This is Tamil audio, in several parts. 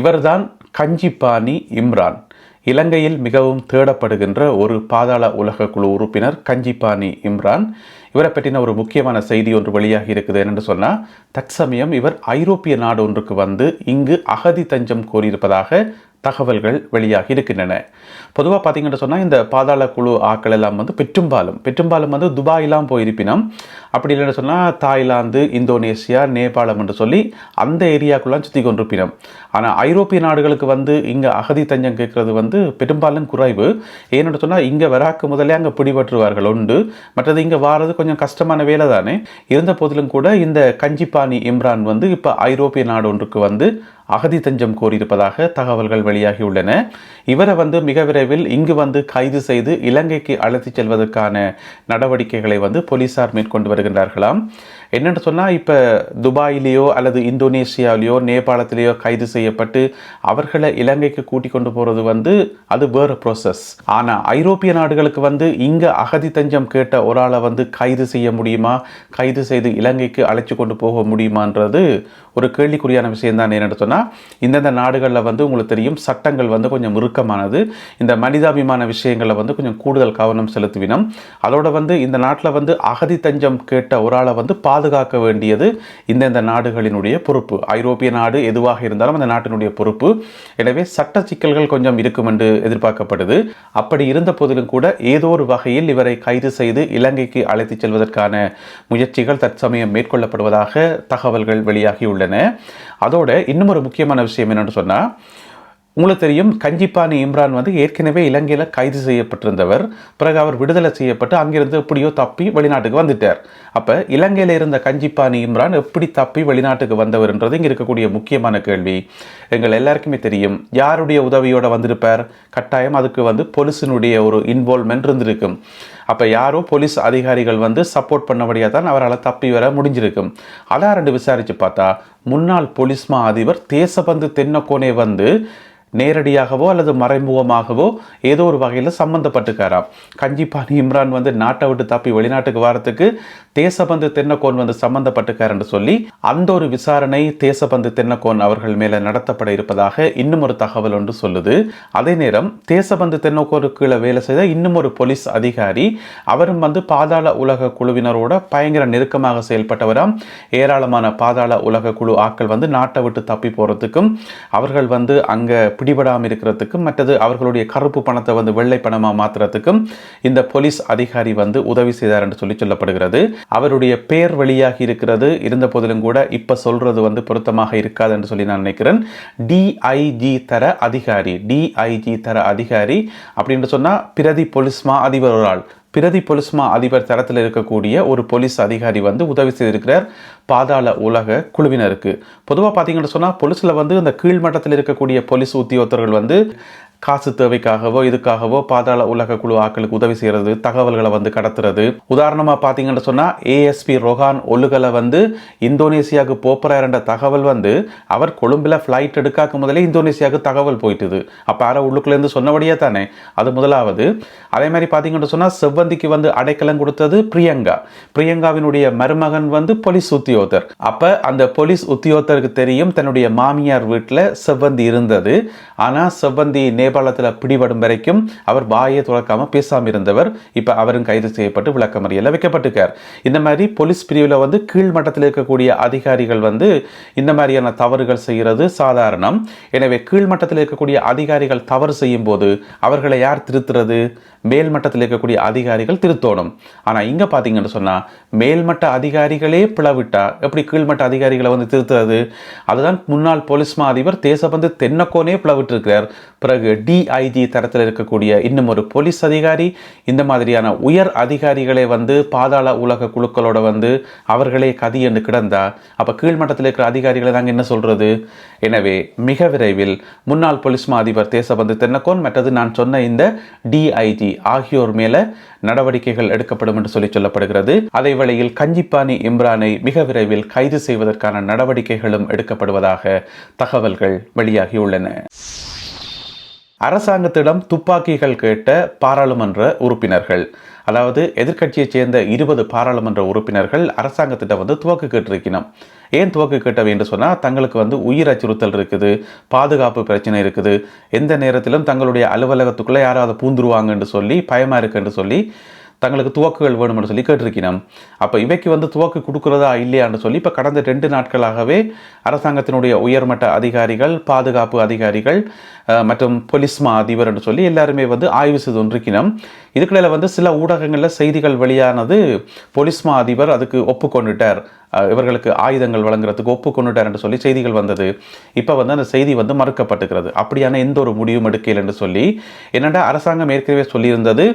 இவர்தான் கஞ்சிப்பாணி இம்ரான். இலங்கையில் மிகவும் தேடப்படுகின்ற ஒரு பாதாள உலக குழு உறுப்பினர் கஞ்சிப்பாணி இம்ரான். இவரை பற்றின ஒரு முக்கியமான செய்தி ஒன்று வெளியாகி இருக்குது. என்னென்னு சொன்னால், தற்சமயம் இவர் ஐரோப்பிய நாடு ஒன்றுக்கு வந்து இங்கு அகதி தஞ்சம் கோரியிருப்பதாக தகவல்கள் வெளியாகி இருக்கின்றன. பொதுவாக பார்த்தீங்கன்னு சொன்னால், இந்த பாதாள குழு ஆக்கள் எல்லாம் வந்து பெற்றும்பாலும் வந்து துபாயெல்லாம் போயிருப்பினோம். அப்படி இல்லைன்னு சொன்னால் தாய்லாந்து, இந்தோனேசியா, நேபாளம் என்று சொல்லி அந்த ஏரியாக்குள்ளாம் சுற்றி கொண்டிருப்பினோம். ஆனால் ஐரோப்பிய நாடுகளுக்கு வந்து இங்கே அகதி தஞ்சம் கேட்கறது வந்து பெரும்பாலும் குறைவு. ஏன்னு சொன்னால், இங்கே வராக்கு முதலே அங்கே பிடிபற்றுவார்கள் உண்டு. மற்றது இங்கே வாரது கொஞ்சம் கஷ்டமான வேலை தானே. இருந்த போதிலும் கூட இந்த கஞ்சிப்பாணி இம்ரான் வந்து இப்போ ஐரோப்பிய நாடு ஒன்றுக்கு வந்து அகதி தஞ்சம் கோரியிருப்பதாக தகவல்கள் வெளியாகியுள்ளன. இவரை வந்து மிக விரைவில் இங்கு வந்து கைது செய்து இலங்கைக்கு அழைத்துச் செல்வதற்கான நடவடிக்கைகளை வந்து போலீசார் மேற்கொண்டு வருகின்றார்களாம். என்னென்னு சொன்னால், இப்போ துபாயிலேயோ அல்லது இந்தோனேசியாவிலேயோ நேபாளத்திலேயோ கைது செய்யப்பட்டு அவர்களை இலங்கைக்கு கூட்டிக் கொண்டு போகிறது வந்து அது வேறு ப்ரோசஸ். ஆனால் ஐரோப்பிய நாடுகளுக்கு வந்து இங்கே அகதி தஞ்சம் கேட்ட ஒரு ஆளை வந்து கைது செய்ய முடியுமா, கைது செய்து இலங்கைக்கு அழைச்சி கொண்டு போக முடியுமான்றது ஒரு கேள்விக்குறியான விஷயம் தான். என்னென்னு சொன்னால், இந்தந்த நாடுகளில் வந்து உங்களுக்கு தெரியும், சட்டங்கள் வந்து கொஞ்சம் இறுக்கமானது. இந்த மனிதாபிமான விஷயங்களில் வந்து கொஞ்சம் கூடுதல் கவனம் செலுத்துவினோம். அதோட வந்து இந்த நாட்டில் வந்து அகதி தஞ்சம் கேட்ட ஒரு ஆளை வந்து பாதுகாக்க வேண்டியது இந்தந்த நாடுகளினுடைய பொறுப்பு. ஐரோப்பிய நாடு எதுவாக இருந்தாலும் அந்த நாட்டினுடைய பொறுப்பு. எனவே சட்ட சிக்கல்கள் கொஞ்சம் இருக்கும் என்று எதிர்பார்க்கப்படுது. அப்படி இருந்த போதிலும் கூட ஏதோ ஒரு வகையில் இவரை கைது செய்து இலங்கைக்கு அழைத்துச் செல்வதற்கான முயற்சிகள் தற்சமயம் மேற்கொள்ளப்படுவதாக தகவல்கள் வெளியாகியுள்ளன. அதோட இன்னும் ஒரு முக்கியமான விஷயம் என்னன்னு சொன்னால், உங்களுக்கு தெரியும், கஞ்சிப்பாணி இம்ரான் வந்து ஏற்கனவே இலங்கையில் கைது செய்யப்பட்டிருந்தவர். பிறகு அவர் விடுதலை செய்யப்பட்டு அங்கிருந்து எப்படியோ தப்பி வெளிநாட்டுக்கு வந்துட்டார். அப்போ இலங்கையில் இருந்த கஞ்சிப்பாணி இம்ரான் எப்படி தப்பி வெளிநாட்டுக்கு வந்தவர்ன்றது இங்கே இருக்கக்கூடிய முக்கியமான கேள்வி. எங்கள் எல்லாருக்குமே தெரியும், யாருடைய உதவியோடு வந்திருப்பார். கட்டாயம் அதுக்கு வந்து போலீஸினுடைய ஒரு இன்வால்வ்மெண்ட் இருந்திருக்கும். அப்போ யாரோ போலீஸ் அதிகாரிகள் வந்து சப்போர்ட் பண்ணபடியாக தான் அவரால் தப்பி வர முடிஞ்சிருக்கும். அதான் ரெண்டு விசாரித்து பார்த்தா, முன்னாள் போலீஸ் மா அதிபர் தேசபந்து தென்னக்கோனே வந்து நேரடியாகவோ அல்லது மறைமுகமாகவோ ஏதோ ஒரு வகையில் சம்மந்தப்பட்டுக்காராம். கஞ்சிப்பாணி இம்ரான் வந்து நாட்டை விட்டு தப்பி வெளிநாட்டுக்கு வரத்துக்கு தேசபந்து தென்னக்கோன் வந்து சம்மந்தப்பட்டுக்காருன்னு சொல்லி அந்த ஒரு விசாரணை தேசபந்து தென்னக்கோன் அவர்கள் மேலே நடத்தப்பட இருப்பதாக இன்னும் ஒரு தகவல் ஒன்று சொல்லுது. அதே நேரம் தேசபந்து தென்னக்கோனுக்கு கீழே வேலை செய்த இன்னும் ஒரு போலீஸ் அதிகாரி, அவரும் வந்து பாதாள உலக குழுவினரோட பயங்கர நெருக்கமாக செயல்பட்டவராம். ஏராளமான பாதாள உலக குழு ஆக்கள் வந்து நாட்டை விட்டு தப்பி போகிறதுக்கும் அவர்கள் வந்து அங்கே பிடிபடாமல் இருக்கிறதுக்கும் மற்றது அவர்களுடைய கருப்பு பணத்தை வந்து வெள்ளை பணமாக மாற்றுறதுக்கும் இந்த போலீஸ் அதிகாரி வந்து உதவி செய்தார் என்று சொல்லப்படுகிறது. அவருடைய பெயர் வெளியாகி இருக்கிறது. இருந்த போதிலும் கூட இப்ப சொல்றது வந்து பொருத்தமாக இருக்காது என்று சொல்லி நான் நினைக்கிறேன். டிஐஜி தர அதிகாரி அப்படின்னு சொன்னா பிரதி போலீஸ் மா அதிபர் ஒரு ஆள். பிரதி போலீஸ் மா அதிபர் தரத்தில் இருக்கக்கூடிய ஒரு போலீஸ் அதிகாரி வந்து உதவி செய்திருக்கிறார் பாதாள உலக குழுவினருக்கு. பொதுவாக பார்த்தீங்கன்னு சொன்னால், போலீஸில் வந்து இந்த கீழ்மட்டத்தில் இருக்கக்கூடிய போலீஸ் உத்தியோகத்தர்கள் வந்து காசு தேவைக்காகவோ இதுக்காகவோ பாதாள உலக குழு ஆக்களுக்கு உதவி செய்கிறது, தகவல்களை வந்து கடத்துறது. உதாரணமாக பார்த்தீங்கன்னு சொன்னால், ஏஎஸ்பி ரொஹான் ஒலுகலை வந்து இந்தோனேசியாவுக்கு போகிறார் என்ற தகவல் வந்து அவர் கொழும்பில் ஃப்ளைட் எடுக்காக்க முதலே இந்தோனேசியாவுக்கு தகவல் போயிட்டுது. அப்போ யாரோ உள்ளுக்குள்ளேருந்து சொன்னபடியே தானே, அது முதலாவது. அதே மாதிரி பார்த்தீங்கன்னு சொன்னால், செவ்வந்திக்கு வந்து அடைக்கலம் கொடுத்தது பிரியங்காவினுடைய மருமகன் வந்து போலீஸ் உத்தியோகத்தர். அப்போ அந்த போலீஸ் உத்தியோகத்தருக்கு தெரியும் தன்னுடைய மாமியார் வீட்டில் செவ்வந்தி இருந்தது. ஆனால் செவ்வந்தி நேபாளத்தில் பிடிபடும் வரைக்கும் அவர் வாயை துறக்காம பேசாமல் இருந்தவர். இப்போ அவரும் கைது செய்யப்பட்டு விளக்கமறியலில் வைக்கப்பட்டிருக்கார். இந்த மாதிரி போலீஸ் பிரிவில் வந்து கீழ்மட்டத்தில் இருக்கக்கூடிய அதிகாரிகள் வந்து இந்த மாதிரியான தவறுகள் செய்கிறது சாதாரணம். எனவே கீழ்மட்டத்தில் இருக்கக்கூடிய அதிகாரிகள் தவறு செய்யும் போது அவர்களை யார் திருத்துறது? மேல்மட்டத்தில் இருக்கக்கூடிய அதிகாரிகள் திருத்தோணும். ஆனால் இங்கே பார்த்தீங்கன்னு சொன்னால், மேல்மட்ட அதிகாரிகளே பிளவிட்டா எப்படி கீழ்மட்ட அதிகாரிகளை வந்து திருத்துறது? அதுதான் முன்னாள் போலீஸ் மா அதிபர் தேசபந்து தென்னக்கோனே பிளவிட்டிருக்கிறார். பிறகு டிஐஜி தரத்தில் இருக்கக்கூடிய இன்னும் ஒரு போலீஸ் அதிகாரி, இந்த மாதிரியான உயர் அதிகாரிகளை வந்து பாதாள உலக குழுக்களோட வந்து அவர்களே கதி என்று கிடந்தா அப்போ கீழ்மட்டத்தில் இருக்கிற அதிகாரிகளை நாங்கள் என்ன சொல்றது? எனவே மிக விரைவில் முன்னாள் போலீஸ் மா அதிபர் தேசபந்து தென்னக்கோன் மற்றது நான் சொன்ன இந்த டிஐஜி ஆகியோர் மேல நடவடிக்கைகள் எடுக்கப்படும் என்று சொல்லப்படுகிறது. அதே வேளையில் கஞ்சிப்பாணி இம்ரானை மிக விரைவில் கைது செய்வதற்கான நடவடிக்கைகளும் எடுக்கப்படுவதாக தகவல்கள் வெளியாகியுள்ளன. அரசாங்கத்திடம் துப்பாக்கிகள் கேட்ட பாராளுமன்ற உறுப்பினர்கள், அதாவது எதிர்க்கட்சியைச் சேர்ந்த 20 பாராளுமன்ற உறுப்பினர்கள் அரசாங்கத்திட்ட வந்து துவக்கு கேட்டிருக்கணும். ஏன் துவக்கு கேட்டவை என்று சொன்னால், தங்களுக்கு வந்து உயிர் அச்சுறுத்தல் இருக்குது, பாதுகாப்பு பிரச்சனை இருக்குது, எந்த நேரத்திலும் தங்களுடைய அலுவலகத்துக்குள்ளே யாராவது பூந்துருவாங்கன்னு சொல்லி பயமாக இருக்குன்னு சொல்லி தங்களுக்கு துவக்குகள் வேணும்னு சொல்லி கேட்டிருக்கணும். அப்போ இவைக்கு வந்து துவக்கு கொடுக்குறதா இல்லையான்னு சொல்லி இப்போ கடந்த 2 நாட்களாகவே அரசாங்கத்தினுடைய உயர்மட்ட அதிகாரிகள், பாதுகாப்பு அதிகாரிகள் மற்றும் போலீஸ் மா அதிபர் என்று சொல்லி எல்லாருமே வந்து ஆய்வு செய்து கொண்டிருக்கணும். இதுக்குள்ள வந்து சில ஊடகங்களில் செய்திகள் வெளியானது, போலீஸ் மா அதிபர் அதுக்கு ஒப்புக்கொண்டுட்டார், இவர்களுக்கு ஆயுதங்கள் வழங்குறதுக்கு ஒப்புக்கொண்டுட்டார் என்று சொல்லி செய்திகள் வந்தது. இப்போ வந்து அந்த செய்தி வந்து மறுக்கப்பட்டுகிறது. அப்படியான எந்த ஒரு முடிவும் எடுக்கல என்று சொல்லி, என்னடா அரசாங்கம் ஏற்கனவே சொல்லியிருந்தது,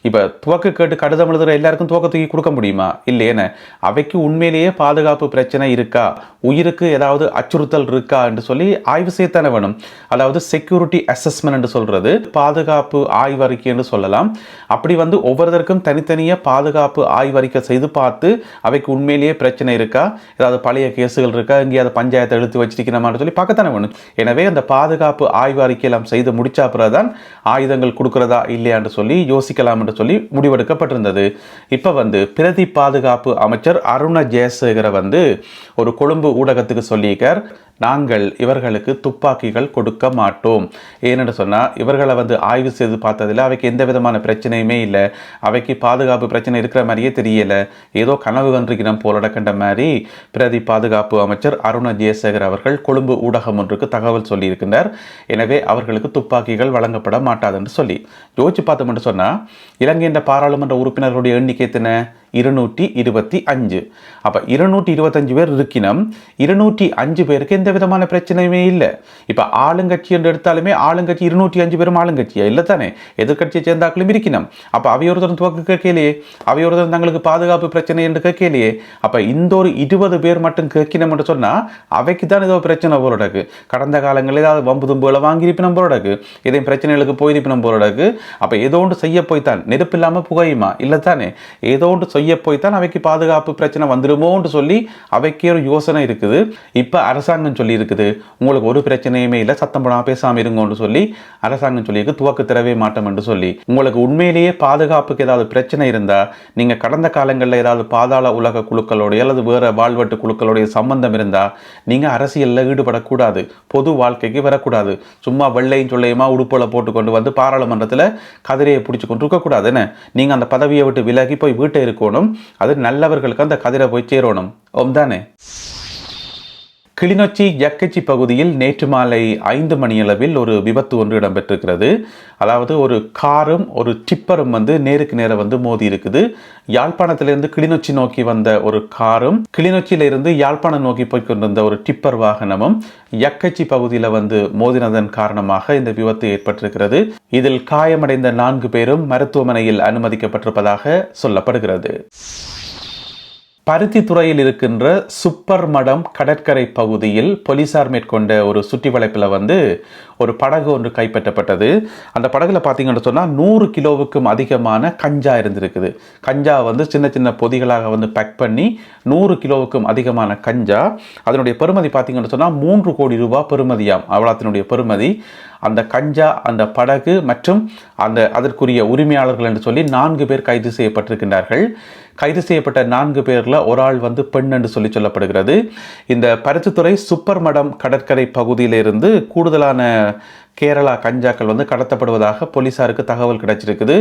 இப்போ துவக்கு கேட்டு கடிதம் எழுதுகிற எல்லாருக்கும் துவக்க தூக்கி கொடுக்க முடியுமா? இல்லையேன்னு அவைக்கு உண்மையிலேயே பாதுகாப்பு பிரச்சனை இருக்கா, உயிருக்கு ஏதாவது அச்சுறுத்தல் இருக்கா என்று சொல்லி ஆய்வு செய்யத்தானே வேணும். அதாவது செக்யூரிட்டி அசஸ்மெண்ட் என்று சொல்றது பாதுகாப்பு ஆய்வறிக்கை என்று சொல்லலாம். அப்படி வந்து ஒவ்வொருத்தருக்கும் தனித்தனியாக பாதுகாப்பு ஆய்வறிக்கை செய்து பார்த்து அவைக்கு உண்மையிலேயே பிரச்சனை இருக்கா, ஏதாவது பழைய கேஸுகள் இருக்கா, எங்கேயாவது பஞ்சாயத்தை எடுத்து வச்சிருக்கணுமான்னு சொல்லி பார்க்கத்தானே வேணும். எனவே அந்த பாதுகாப்பு ஆய்வு அறிக்கை எல்லாம் செய்து முடிச்சா பிறகுதான் ஆயுதங்கள் கொடுக்கிறதா இல்லையான்னு சொல்லி யோசிக்கலாம் என்று சொல்லி முடிவெடுக்கப்பட்டிருந்தது. இப்ப வந்து பிரதி பாதுகாப்பு அமைச்சர் அருண ஜெயசேகர வந்து ஒரு கொழும்பு ஊடகத்துக்கு சொல்லியிருக்கார், நாங்கள் இவர்களுக்கு துப்பாக்கிகள் கொடுக்க மாட்டோம். ஏன்னு சொன்னால், இவர்களை வந்து ஆய்வு செய்து பார்த்ததில் அவைக்கு எந்த விதமான பிரச்சனையுமே இல்லை, அவைக்கு பாதுகாப்பு பிரச்சனை இருக்கிற மாதிரியே தெரியலை, ஏதோ கனவு கண்டிருக்கிறோம் போலடக்கின்ற மாதிரி பிரதி பாதுகாப்பு அமைச்சர் அருண ஜெயசேகர் அவர்கள் கொழும்பு ஊடகம் ஒன்றுக்கு தகவல் சொல்லியிருக்கின்றார். எனவே அவர்களுக்கு துப்பாக்கிகள் வழங்கப்பட மாட்டாது என்று சொல்லி யோசிச்சு பார்த்தோம்னு சொன்னால், இலங்கையின் பாராளுமன்ற உறுப்பினர்களுடைய எண்ணிக்கை எத்தனை? 225. அப்போ 225 பேர் இருக்கணும். 205 பேருக்கு எந்த விதமான பிரச்சனையுமே இல்லை. இப்போ ஆளுங்கட்சி என்று எடுத்தாலுமே ஆளுங்கட்சி 205 பேரும் ஆளுங்கட்சியா இல்லை தானே, எதிர்கட்சியை சேர்ந்தாக்களும் இருக்கணும். அப்போ அவையொருத்தரும் துவக்க கேட்கலையே, அவையொருத்தரும் தங்களுக்கு பாதுகாப்பு பிரச்சனை என்று கேட்கலையே. அப்போ இந்த ஒரு 20 பேர் மட்டும் கேட்கணும் என்று சொன்னால் அவைக்கு தான் ஏதோ பிரச்சனை போலடக்கு. கடந்த காலங்களில் ஏதாவது வம்பு தும்புகளை வாங்கியிருப்பினும் போலடக்கு, எதையும் பிரச்சனைகளுக்கு போயிருப்பினும் போலடக்கு. அப்போ ஏதோ ஒன்று செய்ய போய்த்தான், நெருப்பு இல்லாமல் புகையுமா இல்லை தானே, ஏதோ ஒன்று செய்ய போய்த்தான் அவைக்கு பாதுகாப்பு பிரச்சனை வந்துடுமோன்னு சொல்லி அவைக்கே ஒரு யோசனை இருக்குது. இப்போ அரசாங்கம் சொல்லி இருக்குது, உங்களுக்கு ஒரு பிரச்சனையுமே இல்லை, சத்தம் போடாமல் பேசாமல் இருங்கன்னு சொல்லி அரசாங்கம் சொல்லியிருக்கு, துவக்கு தரவே மாட்டோம் என்று சொல்லி. உங்களுக்கு உண்மையிலேயே பாதுகாப்புக்கு ஏதாவது பிரச்சனை இருந்தால், நீங்கள் கடந்த காலங்களில் ஏதாவது பாதாள உலக குழுக்களோடைய அல்லது வேறு வாழ்வெட்டு குழுக்களுடைய சம்பந்தம் இருந்தால் நீங்கள் அரசியலில் ஈடுபடக்கூடாது, பொது வாழ்க்கைக்கு வரக்கூடாது. சும்மா வெள்ளையும் சொல்லையுமா உடுப்போல போட்டுக்கொண்டு வந்து பாராளுமன்றத்தில் கதிரையை பிடிச்சி கொண்டு இருக்கக்கூடாது. என்ன, நீங்கள் அந்த பதவியை விட்டு விலகி போய் வீட்டை இருக்கணும், அது நல்லவர்களுக்கு அந்த கதிரை போய் சேரணும். தானே. கிளிநொச்சி யக்கச்சி பகுதியில் நேற்று மாலை 5 மணியளவில் ஒரு விபத்து ஒன்று இடம்பெற்றிருக்கிறது. அதாவது ஒரு காரும் ஒரு டிப்பரும் வந்து நேருக்கு நேர வந்து மோதி இருக்குது. யாழ்ப்பாணத்திலிருந்து கிளிநொச்சி நோக்கி வந்த ஒரு காரும், கிளிநொச்சியிலிருந்து யாழ்ப்பாணம் நோக்கி போய்கொண்டிருந்த ஒரு டிப்பர் வாகனமும் யக்கச்சி பகுதியில் வந்து மோதினதன் காரணமாக இந்த விபத்து ஏற்பட்டிருக்கிறது. இதில் காயமடைந்த 4 பேரும் மருத்துவமனையில் அனுமதிக்கப்பட்டிருப்பதாக சொல்லப்படுகிறது. பருத்தித்துறையில் இருக்கின்ற சுப்பர் மடம் கடற்கரை பகுதியில் போலீசார் மேற்கொண்ட ஒரு சுற்றி வளைப்பில் வந்து ஒரு படகு ஒன்று கைப்பற்றப்பட்டது. அந்த படகுல பார்த்தீங்கன்னு சொன்னால் 100 கிலோவுக்கும் அதிகமான கஞ்சா இருந்திருக்குது. கஞ்சா வந்து சின்ன சின்ன பொதிகளாக வந்து பேக் பண்ணி 100 கிலோவுக்கும் அதிகமான கஞ்சா, அதனுடைய பெறுமதி பார்த்தீங்கன்னு சொன்னால் 3 கோடி ரூபாய் பெறுமதியாம். அவ்வளத்தினுடைய பெறுமதி. அந்த கஞ்சா, அந்த படகு மற்றும் அதற்குரிய உரிமையாளர்கள் என்று சொல்லி 4 பேர் கைது செய்யப்பட்டிருக்கின்றார்கள். கைது செய்யப்பட்ட 4 பேரில் ஒரு ஆள் வந்து பெண் என்று சொல்லப்படுகிறது. இந்த பருத்தித்துறை சுப்பர் மடம் கடற்கரை பகுதியிலிருந்து கூடுதலான கேரளா கஞ்சாக்கள் வந்து கடத்தப்படுவதாக போலீசாருக்கு தகவல் கிடைச்சிருக்குது.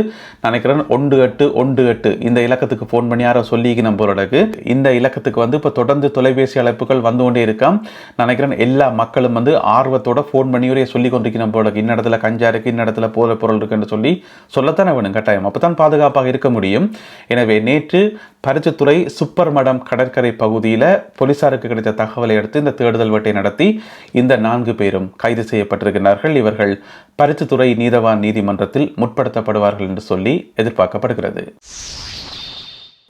நினைக்கிறேன் 1818 இந்த இலக்கத்துக்கு ஃபோன் பண்ணி யாரோ சொல்லிக்கணும் போலடக்கு. இந்த இலக்கத்துக்கு வந்து இப்போ தொடர்ந்து தொலைபேசி அழைப்புகள் வந்து கொண்டே இருக்காம். நினைக்கிறேன் எல்லா மக்களும் வந்து ஆர்வத்தோட ஃபோன் பண்ணியோரே சொல்லி கொண்டிருக்கணும் போலக்கு. இன்ன இடத்துல கஞ்சா இருக்குது, இன்ன இடத்துல போதை பொருள் இருக்குன்னு சொல்லத்தானே வேணும் கட்டாயம். அப்போ தான் பாதுகாப்பாக இருக்க முடியும். எனவே நேற்று பருத்தித்துறை சுப்பர் மடம் கடற்கரை பகுதியில் போலீசாருக்கு கிடைத்த தகவலை அடுத்து இந்த தேடுதல் வேட்டை நடத்தி இந்த 4 பேரும் கைது செய்யப்பட்டிருக்கிறார்கள். இவர்கள் பருத்தித்துறை நீதவான் நீதிமன்றத்தில் முற்படுத்தப்படுவார்கள் என்று சொல்லி எதிர்பார்க்கப்படுகிறது.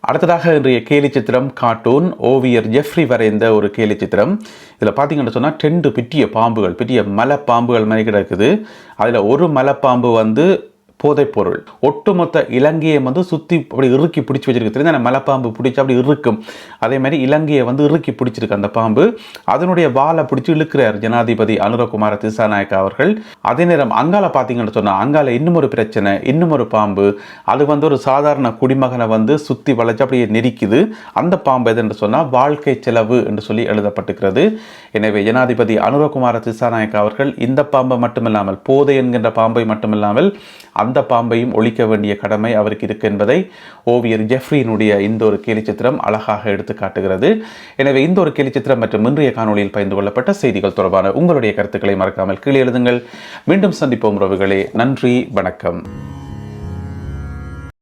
அடுத்ததாக இன்றைய கேலி சித்திரம் கார்ட்டூன் ஓவியர் ஜெஃப்ரி வரைந்த ஒரு கேலி சித்திரம். இதில் பார்த்தீங்கன்னு சொன்னால் 2 பெரிய பாம்புகள், பெரிய மலைப்பாம்புகள் மாதிரி கிடக்குது. அதில் ஒரு மலைப்பாம்பு வந்து போதைப்பொருள் ஒட்டுமொத்த இலங்கையை வந்து சுற்றி அப்படி இறுக்கி பிடிச்சி வச்சிருக்கு. தெரியுது அந்த மலைப்பாம்பு பிடிச்சி அப்படி இருக்கும், அதே மாதிரி இலங்கையை வந்து இறுக்கி பிடிச்சிருக்கு அந்த பாம்பு. அதனுடைய வாலை பிடிச்சி இழுக்கிறார் ஜனாதிபதி அனுரகுமார திசாநாயக்கா அவர்கள். அதே நேரம் அங்கால பார்த்தீங்கன்னு சொன்னால் அங்கால இன்னும் ஒரு பிரச்சனை, இன்னும் ஒரு பாம்பு. அது வந்து ஒரு சாதாரண குடிமகனை வந்து சுற்றி வளைச்சு அப்படியே நெரிக்குது. அந்த பாம்பு எது என்று சொன்னால் வாழ்க்கை செலவு என்று சொல்லி எழுதப்பட்டிருக்கிறது. எனவே ஜனாதிபதி அனுரகுமார திசாநாயக்கா அவர்கள் இந்த பாம்பை மட்டுமில்லாமல், போதை என்கின்ற பாம்பை மட்டுமில்லாமல் அந்த பாம்பையும் ஒழிக்க வேண்டிய கடமை அவருக்கு இருக்கு என்பதை ஓவியர் ஜெஃப்ரியினுடைய இந்த ஒரு கேலிச்சித்திரம் அழகாக எடுத்து காட்டுகிறது. எனவே இந்த ஒரு கேலிச்சித்திரம் மற்றும் இன்றைய காணொலியில் பகிர்ந்து கொள்ளப்பட்ட செய்திகள் தொடர்பான உங்களுடைய கருத்துக்களை மறக்காமல் கீழே எழுதுங்கள். மீண்டும் சந்திப்போம் உறவுகளே. நன்றி, வணக்கம்.